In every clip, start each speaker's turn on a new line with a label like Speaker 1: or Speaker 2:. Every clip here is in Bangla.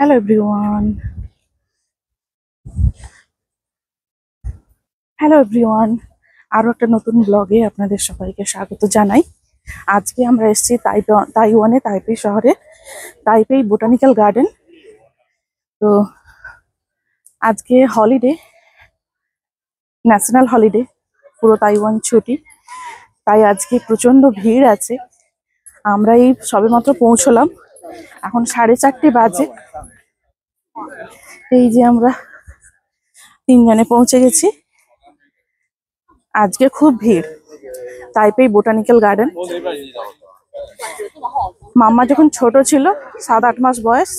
Speaker 1: হ্যালো এভরিওয়ান, আরো একটা নতুন ব্লগে আপনাদের সবাইকে স্বাগত জানাই। আজকে আমরা এসেছি তাইওয়ানে, তাইপেই শহরে, তাইপেই বোটানিক্যাল গার্ডেন। তো আজকে হলিডে, ন্যাশনাল হলিডে, পুরো তাইওয়ান ছুটি, তাই আজকে প্রচন্ড ভিড় আছে। আমরা এই সবেমাত্র পৌঁছলাম, এখন 4:30 বাজে। এই যে আমরা 3 জনে পৌঁছে গেছি। আজকে খুব ভিড় তাইপেই বোটানিক্যাল গার্ডেন। মাম্মা যখন ছোট ছিল, 7-8 মাস বয়স,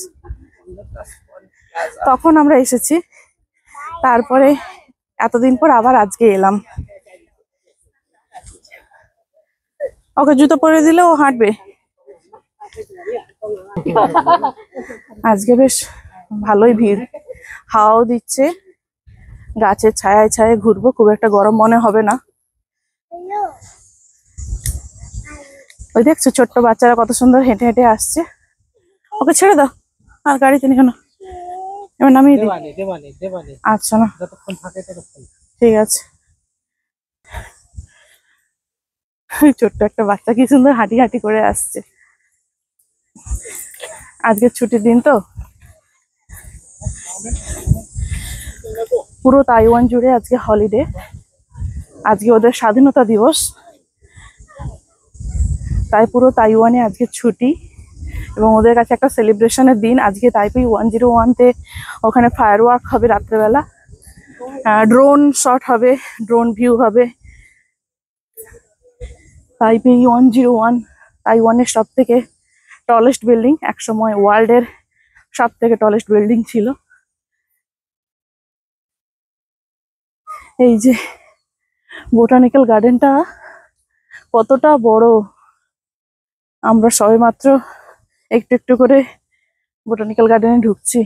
Speaker 1: তখন আমরা এসেছি। তারপরে এতদিন পর আবার আজকে এলাম। ওকে জুতো পরে দিলে ও হাঁটবে। আজকে বেশ ভালোই ভিড়, হাওয়াও দিচ্ছে, গাছের ছায়ায় ছায়ায় ঘুরবো, খুব একটা গরম মনে হবে না। ওই দেখছো ছোট্ট বাচ্চারা কত সুন্দর হেঁটে হেঁটে আসছে। ওকে ছেড়ে দাও, আর গাড়িতে নিও না, এবার নামিয়ে দিই। আচ্ছা না, ঠিক আছে। ছোট্ট একটা বাচ্চা কি সুন্দর হাঁটি হাঁটি করে আসছে। আজকে ছুটির দিন তো, পুরো তাইওয়ান জুড়ে আজকে হলিডে। আজকে ওদের স্বাধীনতা দিবস, তাই পুরো তাইওয়ানে আজকে ছুটি এবং ওদের কাছে একটা সেলিব্রেশনের দিন। আজকে তাইপেই 101-তে ওখানে ফায়ার ওয়ার্ক হবে রাত্রেবেলা, ড্রোন শট হবে, ড্রোন ভিউ হবে। তাইপেই 101 তাইওয়ানের সব থেকে টলেস্ট বিল্ডিং, একসময় ওয়ার্ল্ডের সব থেকে টলেস্ট বিল্ডিং ছিল। এই যে বোটানিক্যাল গার্ডেনটা কতটা বড়, আমরা সবেমাত্র একটু একটু করে বোটানিক্যাল গার্ডেনে ঢুকছি।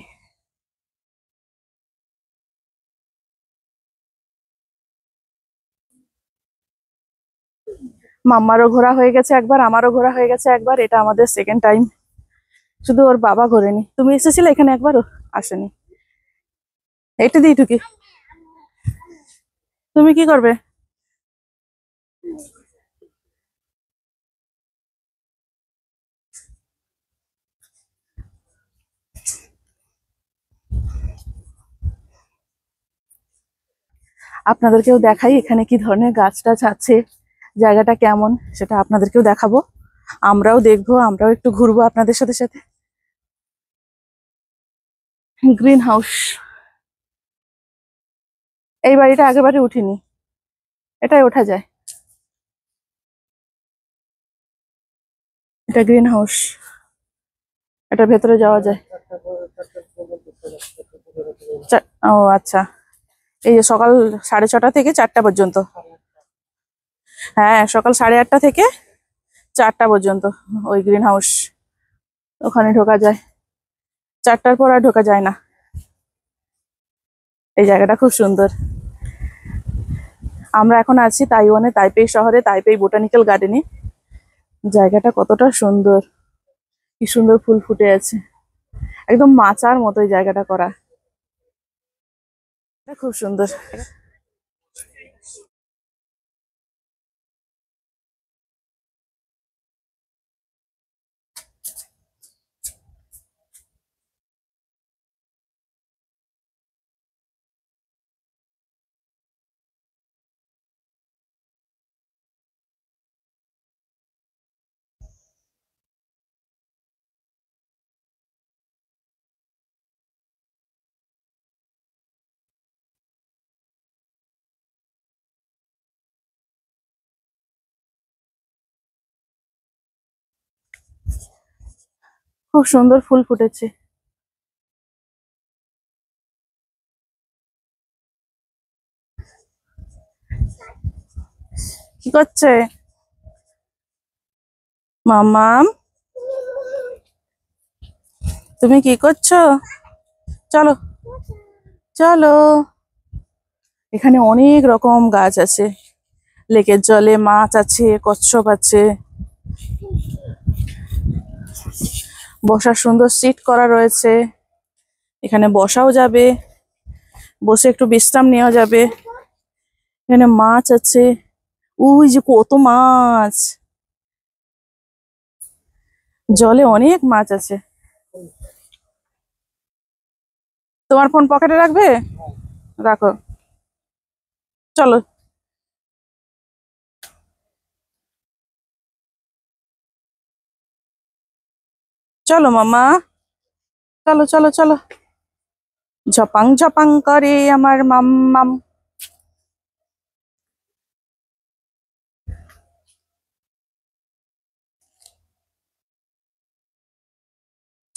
Speaker 1: মাম্মারও ঘোরা হয়ে গেছে একবার, আমারও ঘোরা হয়ে গেছে একবার, এটা আমাদের সেকেন্ড টাইম। শুধু ওর বাবা ঘোরেনি। তুমি এসেছিলে এখানে একবারও? আসেনি। এইটা দিয়ে ঢুকি। তুমি কি করবে? আপনাদেরকেও দেখাই এখানে কি ধরনের গাছ টাছ আছে, জায়গাটা কেমন সেটা আপনাদেরকেও দেখাবো, আমরাও দেখবো, আমরাও একটু ঘুরবো আপনাদের সাথে সাথে। গ্রিন হাউস, এই বাড়িটা আগের বারে উঠিনি, এটাই ওঠা যায়। এটা গ্রিন হাউস, এটার ভেতরে যাওয়া যায়। ও আচ্ছা, এই যে সকাল 6:30 থেকে 4টা পর্যন্ত। হ্যাঁ, সকাল 8:30 থেকে 4টা পর্যন্ত ওই গ্রিন হাউস, ওখানে ঢোকা যায়। 4টার পর আর ঢোকা যায় না। এই জায়গাটা খুব সুন্দর। আমরা এখন আছি তাইওয়ানে, তাইপেই শহরে, তাইপেই বোটানিক্যাল গার্ডেনে। জায়গাটা কতটা সুন্দর, কি সুন্দর ফুল ফুটে আছে, একদম মাচার মতো এই জায়গাটা করা, খুব সুন্দর। খুব সুন্দর ফুল ফুটেছে। কি করছে মাম্মাম? তুমি কি করছো? চলো চলো। এখানে অনেক রকম গাছ আছে, লেকের জলে মাছ আছে, কচ্ছপ আছে, বসার সুন্দর সিট করা রয়েছে। এখানে বসাও যাবে, বসে একটু বিশ্রাম নেওয়া যাবে। এখানে মাছ আছে, ওই যে কত মাছ, জলে অনেক মাছ আছে। তোমার ফোন পকেটে রাখবে? রাখো। চলো চলো মামা, চলো চলো চলো। ঝপাং ঝপাং করে আমার মাম্মাম।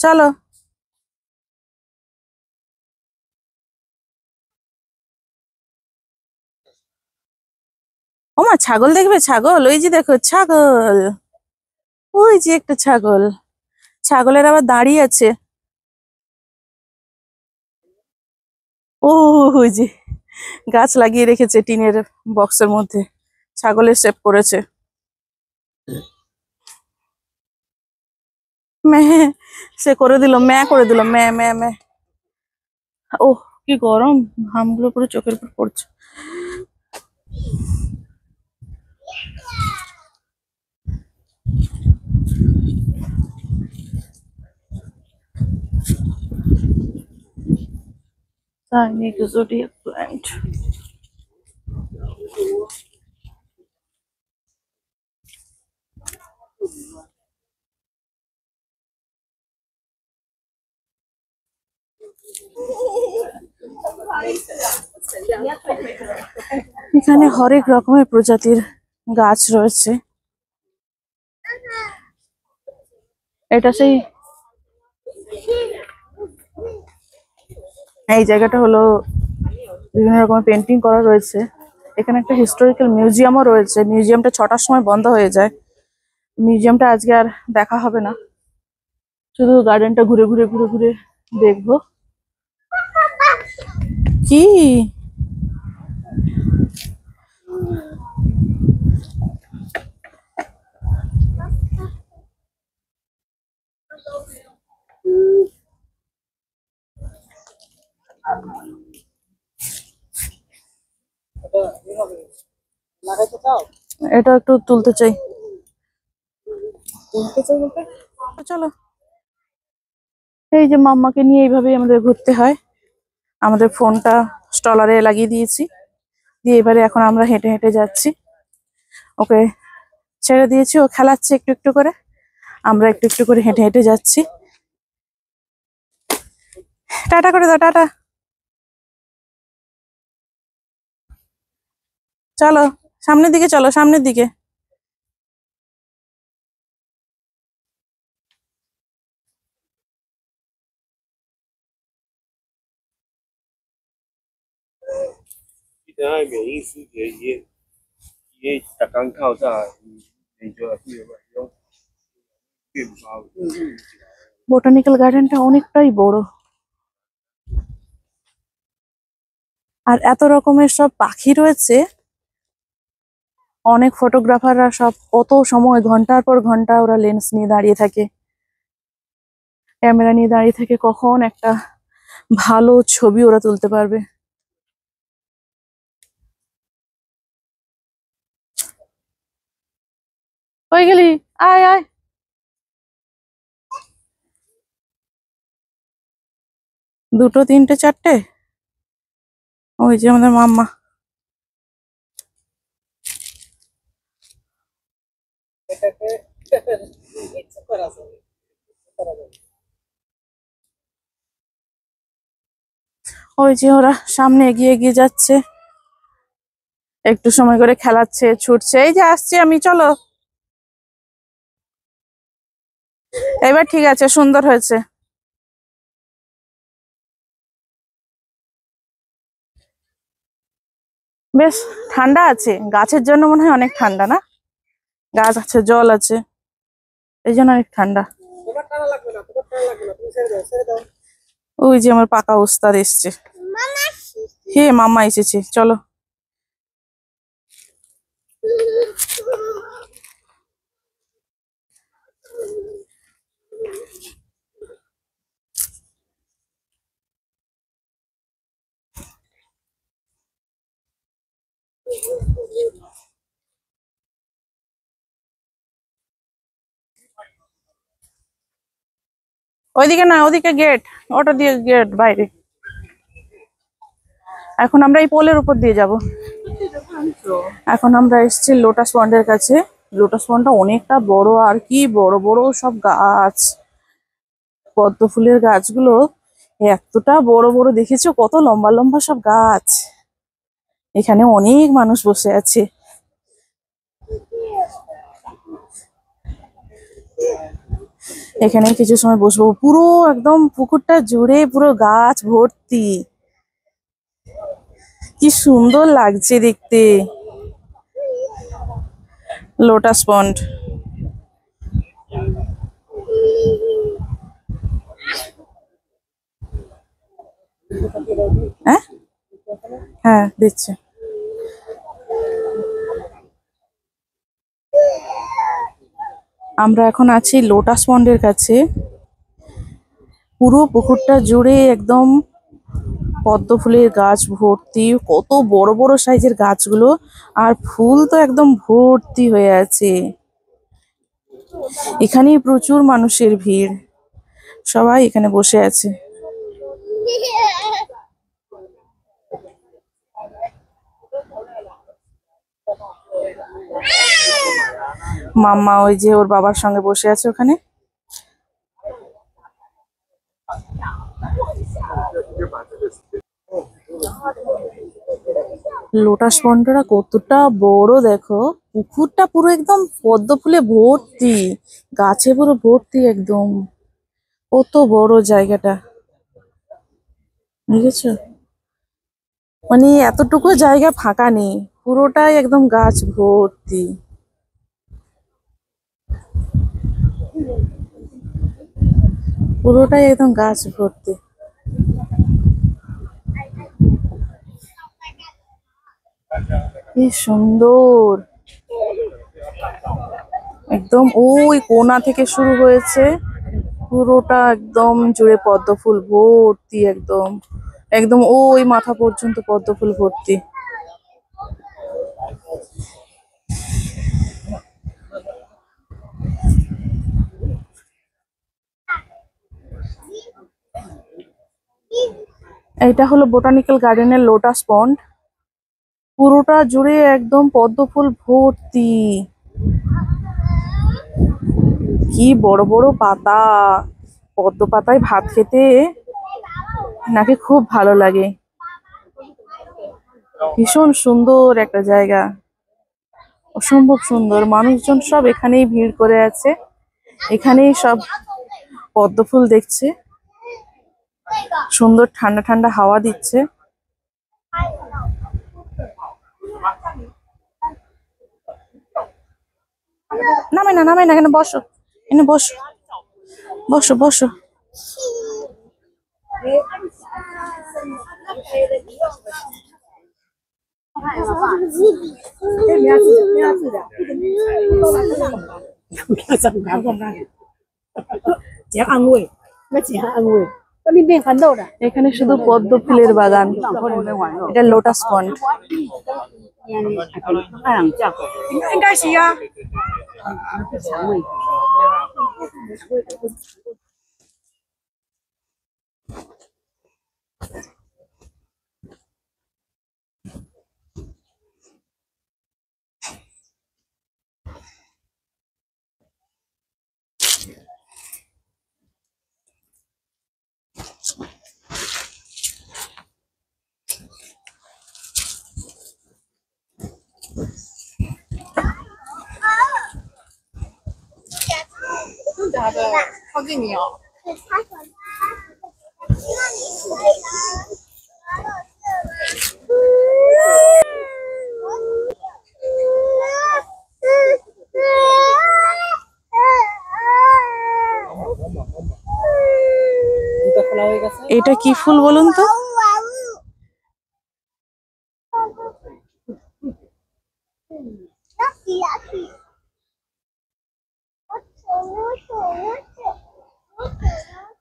Speaker 1: চলো। ওমা ছাগল দেখবে? ছাগল, ওই যে দেখো ছাগল, ওই যে একটা ছাগল। ছাগলের আবার দাঁড়িয়ে আছে। ও, ওই যে গাছ লাগিয়ে রেখেছে টিনের বক্সের মধ্যে, ছাগলের শেপ করেছে। ম্যাঁ, সে করে দিল, ম্যাঁ করে দিল, ম্যাঁ ম্যাঁ ম্যাঁ। ওহ, কি গরম, ঘামগুলো পুরো চোখের উপর পড়ছে। Tiny zodiac plant. এখানে হরেক রকমের প্রজাতির গাছ রয়েছে। এটা সেই, এই জায়গাটা হলো বিভিন্ন রকমের পেন্টিং করা রয়েছে। এখানে একটা হিস্টোরিক্যাল মিউজিয়ামও রয়েছে। মিউজিয়ামটা 6টার সময় বন্ধ হয়ে যায়। মিউজিয়ামটা আজকে আর দেখা হবে না, শুধু গার্ডেনটা ঘুরে ঘুরে ঘুরে ঘুরে দেখবো। কি এটা একটু তুলতে চাই। চলো, এই যে মাম্মাকে নিয়ে এইভাবেই আমাদের ঘুরতে হয়। আমাদের ফোনটা স্টলারে লাগিয়ে দিয়েছি, দিয়ে এবারে এখন আমরা হেঁটে হেঁটে যাচ্ছি। ওকে ছেড়ে দিয়েছি, ও খেলাচ্ছে একটু একটু করে, আমরা একটু একটু করে হেঁটে হেঁটে যাচ্ছি। টাটা করে দাও, টাটা। চলো সামনের দিকে, চলো সামনের দিকে।
Speaker 2: 记得爱缅因斯节也特工透早，你就去用面包。
Speaker 1: বোটানিক্যাল গার্ডেনটা অনেকটাই বড়, আর এত রকমের সব পাখি রয়েছে। অনেক ফটোগ্রাফাররা সব কত সময়, ঘন্টার পর ঘন্টা ওরা লেন্স নিয়ে দাঁড়িয়ে থাকে, ক্যামেরা নিয়ে দাঁড়িয়ে থাকে, কখন একটা ভালো ছবি ওরা তুলতে পারবে। কই গেলি? আয় আয়। দুটো, তিনটে, চারটে, ওই যে আমাদের মাম্মা। ওই যে ওরা সামনে এগিয়ে এগিয়ে যাচ্ছে, একটু সময় করে খেলাচ্ছে, ছুটছে। এই যে আসছি আমি, চলো। এবার ঠিক আছে, সুন্দর হয়েছে। বেশ ঠান্ডা আছে, গাছের জন্য মনে হয় অনেক ঠান্ডা, না? গাছ আছে, জল আছে, এই জন্য অনেক ঠান্ডা। ওই যে আমার পাকা ওস্তাদ এসছে। হে মাম্মা এসেছে, চলো। ওইদিকে না, ওদিকে গেট, ওটা দিয়ে গেট বাইরে। এখন আমরা এই পোলের উপর দিয়ে যাব। এখন আমরা এসেছি লোটাস পন্ডের কাছে। লোটাস পন্ডটা অনেকটা বড়, আর কি বড় বড় সব গাছ, পদ্ম ফুলের গাছগুলো এতটা বড় বড়, দেখেছো কত লম্বা লম্বা সব গাছ। এখানে অনেক মানুষ বসে আছে। এখানে কিছু সময় বসবো। পুরো একদম পুকুরটা জুড়ে পুরো গাছ ভর্তি, কি সুন্দর লাগছে দেখতে। লোটাস পন্ড। হ্যাঁ হ্যাঁ দিচ্ছে। আমরা এখন আছি লোটাস পন্ডের কাছে। পুরো পুকুরটা জুড়ে একদম পদ্ম ফুলের গাছ ভর্তি, কত বড় বড় সাইজের গাছগুলো, আর ফুল তো একদম ভর্তি হয়ে আছে। এখানে প্রচুর মানুষের ভিড়, সবাই এখানে বসে আছে। মাম্মা ওই যে ওর বাবার সঙ্গে বসে আছে ওখানে। লোটাস পন্ডটা কতটা বড় দেখো, পুকুরটা পুরো একদম পদ্ম ফুলে ভর্তি, গাছে পুরো ভর্তি একদম। কত বড় জায়গাটা, বুঝেছো? মানে এতটুকু জায়গা ফাঁকা নেই, পুরোটাই একদম গাছ ভর্তি। পুরোটাই একদম গাছ ভর্তি। কি সুন্দর, একদম ওই কোণা থেকে শুরু হয়েছে, পুরোটা একদম জুড়ে পদ্ম ফুল ভর্তি, একদম একদম ওই মাথা পর্যন্ত পদ্ম ফুল ভর্তি। এটা হলো বোটানিক্যাল গার্ডেনের লোটাস পন্ড। পুরোটা জুড়ে একদম পদ্ম ফুল ভর্তি, কি বড় বড় পাতা। পদ্ম পাতায় ভাত খেতে নাকি খুব ভালো লাগে। ভীষণ সুন্দর একটা জায়গা, অসম্ভব সুন্দর। মানুষজন সব এখানেই ভিড় করে আছে, এখানেই সব পদ্ম ফুল দেখছে। সুন্দর ঠান্ডা ঠান্ডা হাওয়া দিচ্ছে। নামে না, নামে না, এখানে বসো, এখানে বসো, বসো বসো। এখানে শুধু পদ্ম ফুলের বাগান, এটা লোটাস পন্ড। এটা কি ফুল বলুন তো?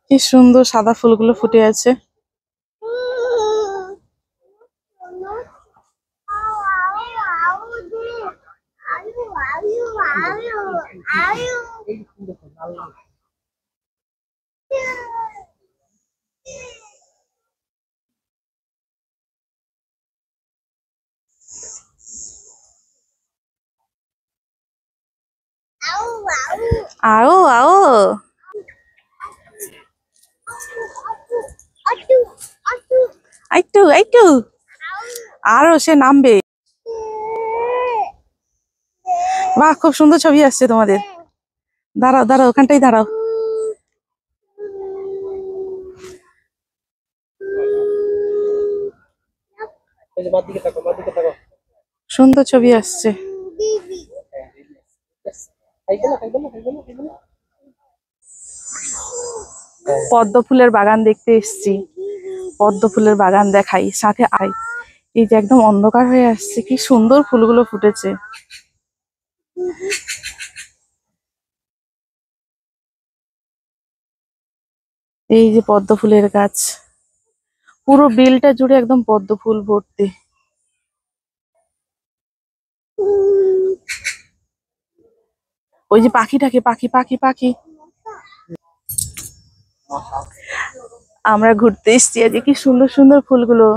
Speaker 1: কি সুন্দর সাদা ফুলগুলো ফুটে আছে। आओ आओ একটু একটু আরো সে নামবে। বাহ, খুব সুন্দর ছবি আসছে তোমাদের। দাঁড়াও দাঁড়াও, ওখানটাই দাঁড়াও। সুন্দর ছবি আসছে। পদ্ম ফুলের বাগান দেখতে এসেছি, পদ্ম ফুলের বাগান দেখাই সাথে আই। এই যে একদম অন্ধকার হয়ে আসছে, কি সুন্দর ফুলগুলো ফুটেছে। এই যে পদ্ম ফুলের গাছ, পুরো বিলটা জুড়ে একদম পদ্ম ফুল ভর্তি। ওই যে পাখিটাকে, পাখি পাখি পাখি। আমরা ঘুরতে এসেছি আজকে, কি সুন্দর সুন্দর ফুলগুলো।